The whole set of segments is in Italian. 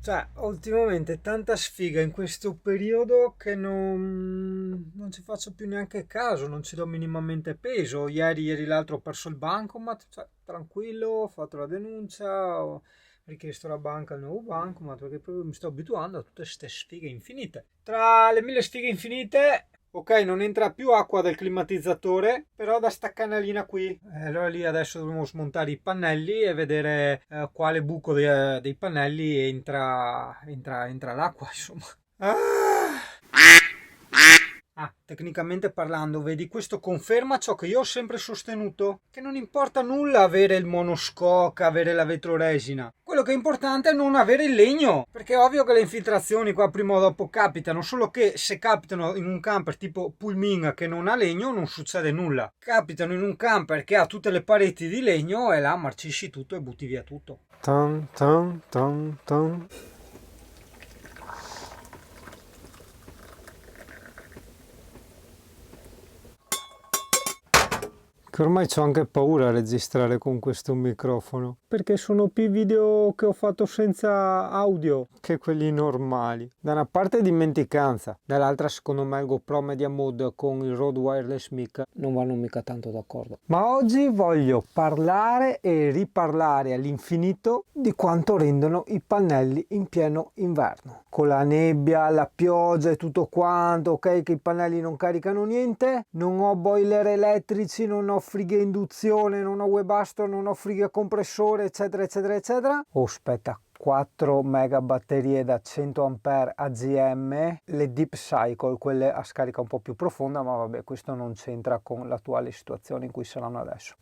Cioè, ultimamente tanta sfiga in questo periodo che non ci faccio più neanche caso, non ci do minimamente peso. Ieri l'altro ho perso il bancomat, cioè, tranquillo, ho fatto la denuncia, ho richiesto alla banca il nuovo bancomat perché proprio mi sto abituando a tutte queste sfighe infinite. Tra le mille sfighe infinite, ok, non entra più acqua del climatizzatore, però da sta canalina qui. Allora lì adesso dobbiamo smontare i pannelli e vedere quale buco dei pannelli entra l'acqua, insomma. Tecnicamente parlando, vedi, questo conferma ciò che io ho sempre sostenuto, che non importa nulla avere il monoscoca, avere la vetroresina. Quello che è importante è non avere il legno, perché è ovvio che le infiltrazioni qua prima o dopo capitano, solo che se capitano in un camper tipo Pullman che non ha legno non succede nulla. Capitano in un camper che ha tutte le pareti di legno e là marcisci tutto e butti via tutto. Tan, tan, tan, tan. Che ormai c'ho anche paura a registrare con questo microfono, perché sono più video che ho fatto senza audio che quelli normali. Da una parte dimenticanza, dall'altra secondo me il GoPro Media Mode con il Rode Wireless Mic non vanno mica tanto d'accordo. Ma oggi voglio parlare e riparlare all'infinito di quanto rendono i pannelli in pieno inverno. Con la nebbia, la pioggia e tutto quanto, ok, che i pannelli non caricano niente, non ho boiler elettrici, non ho frighe induzione, non ho Webasto, non ho frighe compressore, eccetera, eccetera, eccetera. Oh, aspetta, 4 mega batterie da 100 A AGM, le Deep Cycle, quelle a scarica un po' più profonda, ma vabbè, questo non c'entra con l'attuale situazione in cui saranno adesso.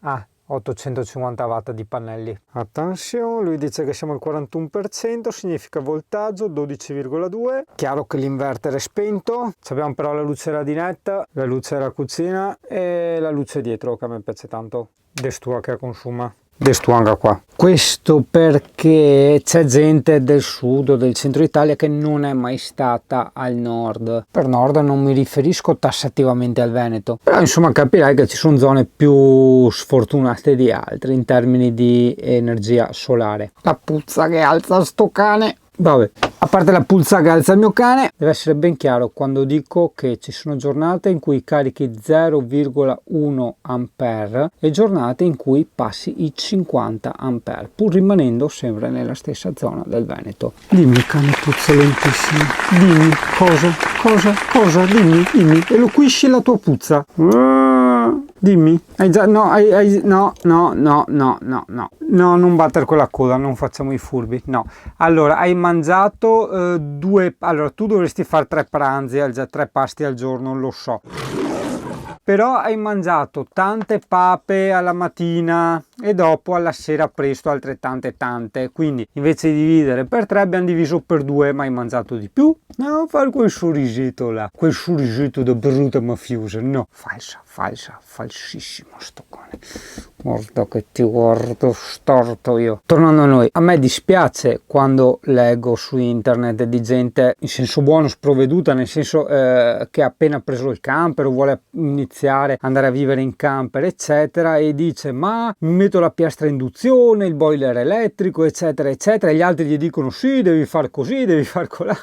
850 watt di pannelli. Attenzione, lui dice che siamo al 41%, significa voltaggio 12,2. Chiaro che l'inverter è spento, abbiamo però la luce radinetta, la luce della cucina e la luce dietro che a me piace tanto. Destua che consuma. Destuanga qua. Questo perché c'è gente del sud o del centro Italia che non è mai stata al nord. Per nord non mi riferisco tassativamente al Veneto, però insomma capirai che ci sono zone più sfortunate di altre in termini di energia solare. La puzza che alza sto cane. Vabbè, a parte la puzza che alza il mio cane, deve essere ben chiaro quando dico che ci sono giornate in cui carichi 0,1 A e giornate in cui passi i 50 A, pur rimanendo sempre nella stessa zona del Veneto. Dimmi, cane puzzolentissimo, dimmi cosa, dimmi, eloquisci la tua puzza. Dimmi, hai già, no, no, non battere con la coda, non facciamo i furbi, no. Allora, hai mangiato allora tu dovresti fare 3 pranzi, 3 pasti al giorno, lo so. Però hai mangiato tante pape alla mattina e dopo alla sera presto altrettante tante, quindi invece di dividere per 3 abbiamo diviso per 2, ma hai mangiato di più? No, fare quel sorrisetto là, quel sorrisetto da brutta mafiosa, no, falsissimo sto cane. Guarda che ti guardo storto io. Tornando a noi, a me dispiace quando leggo su internet di gente in senso buono sprovveduta, nel senso che ha appena preso il camper o vuole iniziare andare a vivere in camper eccetera e dice ma mi metto la piastra a induzione, il boiler elettrico eccetera eccetera e gli altri gli dicono sì devi far così, devi far colà.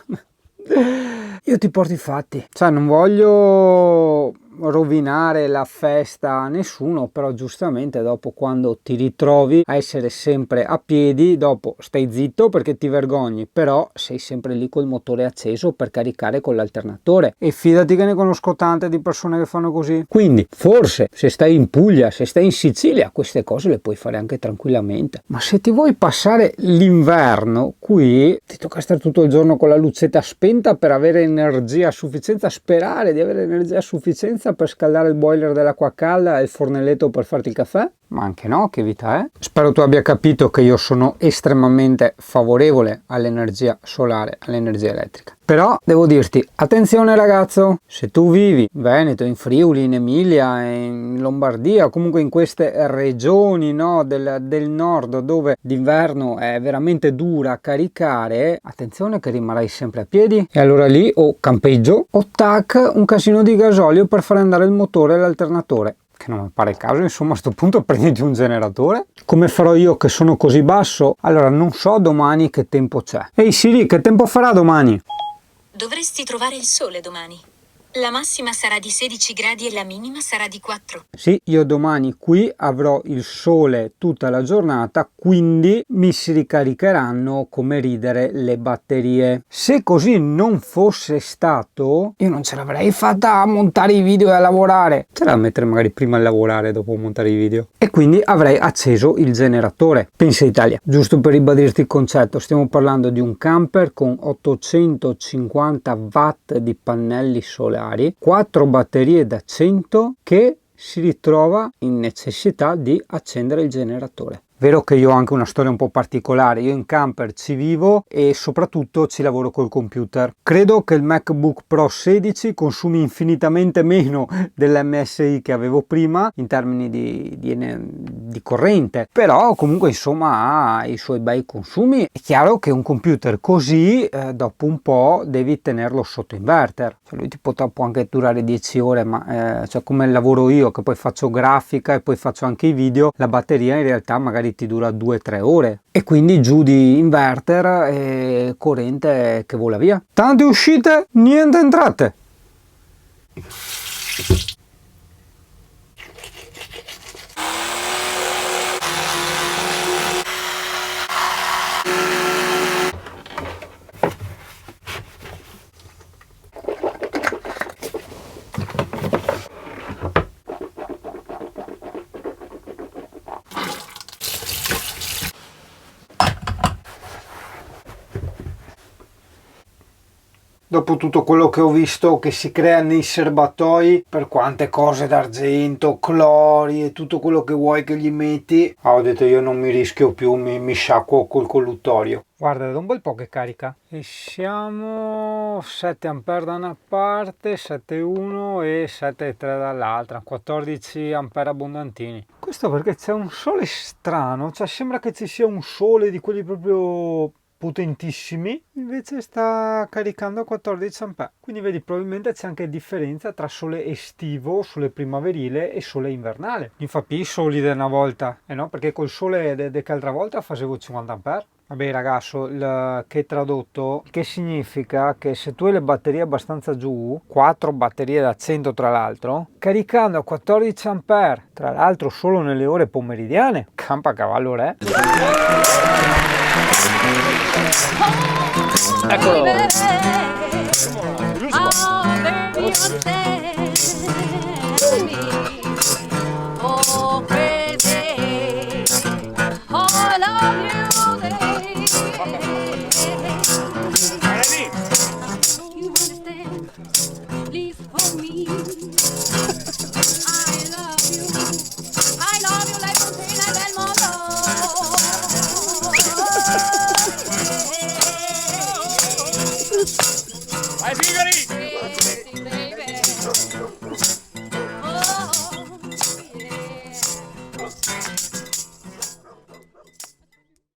Io ti porto i fatti, cioè non voglio rovinare la festa a nessuno, però giustamente dopo quando ti ritrovi a essere sempre a piedi, dopo stai zitto perché ti vergogni, però sei sempre lì col motore acceso per caricare con l'alternatore e fidati che ne conosco tante di persone che fanno così. Quindi forse se stai in Puglia, se stai in Sicilia, queste cose le puoi fare anche tranquillamente, ma se ti vuoi passare l'inverno qui ti tocca stare tutto il giorno con la lucetta spenta per avere energia a sufficienza, sperare di avere energia a sufficienza per scaldare il boiler dell'acqua calda e il fornelletto per farti il caffè? Ma anche no, che vita è? Spero tu abbia capito che io sono estremamente favorevole all'energia solare, all'energia elettrica. Però devo dirti, attenzione ragazzo, se tu vivi in Veneto, in Friuli, in Emilia, in Lombardia, comunque in queste regioni no, del nord dove d'inverno è veramente dura a caricare, attenzione che rimarrai sempre a piedi e allora lì o campeggio o tac un casino di gasolio per far andare il motore e l'alternatore. che non mi pare il caso. Insomma, a sto punto prenditi un generatore. Come farò io che sono così basso? Allora, non so domani che tempo c'è. Ehi Siri, che tempo farà domani? Dovresti trovare il sole domani. La massima sarà di 16 gradi e la minima sarà di 4. Sì, io domani qui avrò il sole tutta la giornata, quindi mi si ricaricheranno come ridere le batterie. Se così non fosse stato, io non ce l'avrei fatta a montare i video e a lavorare. C'era da mettere magari prima a lavorare dopo montare i video. E quindi avrei acceso il generatore. Pensa Italia. Giusto per ribadirti il concetto, stiamo parlando di un camper con 850 watt di pannelli solari, 4 batterie da 100 che si ritrova in necessità di accendere il generatore. Vero che io ho anche una storia un po' particolare, io in camper ci vivo e soprattutto ci lavoro col computer. Credo che il MacBook Pro 16 consumi infinitamente meno dell'MSI che avevo prima in termini di corrente, però comunque insomma ha i suoi bei consumi. È chiaro che un computer così dopo un po' devi tenerlo sotto inverter, cioè lui può anche durare 10 ore, ma cioè come lavoro io che poi faccio grafica e poi faccio anche i video, la batteria in realtà magari ti dura 2-3 ore e quindi giù di inverter e corrente che vola via. Tante uscite, niente entrate. Dopo tutto quello che ho visto che si crea nei serbatoi, per quante cose d'argento, clori e tutto quello che vuoi che gli metti, ho detto io non mi rischio più, mi sciacquo col colluttorio. Guarda, da un bel po' che carica. E siamo 7 A da una parte, 7,1 e 7,3 dall'altra, 14 A abbondantini. Questo perché c'è un sole strano, cioè sembra che ci sia un sole di quelli proprio potentissimi, invece sta caricando a 14 A, quindi vedi probabilmente c'è anche differenza tra sole estivo, sole primaverile e sole invernale. Mi fa più solide una volta, no? Perché col sole che l'altra volta facevo 50 A. Vabbè ragazzo, che tradotto, che significa che se tu hai le batterie abbastanza giù, 4 batterie da 100 tra l'altro, caricando a 14 A, tra l'altro solo nelle ore pomeridiane, campa cavallo re. Eccolo. Vai Figari!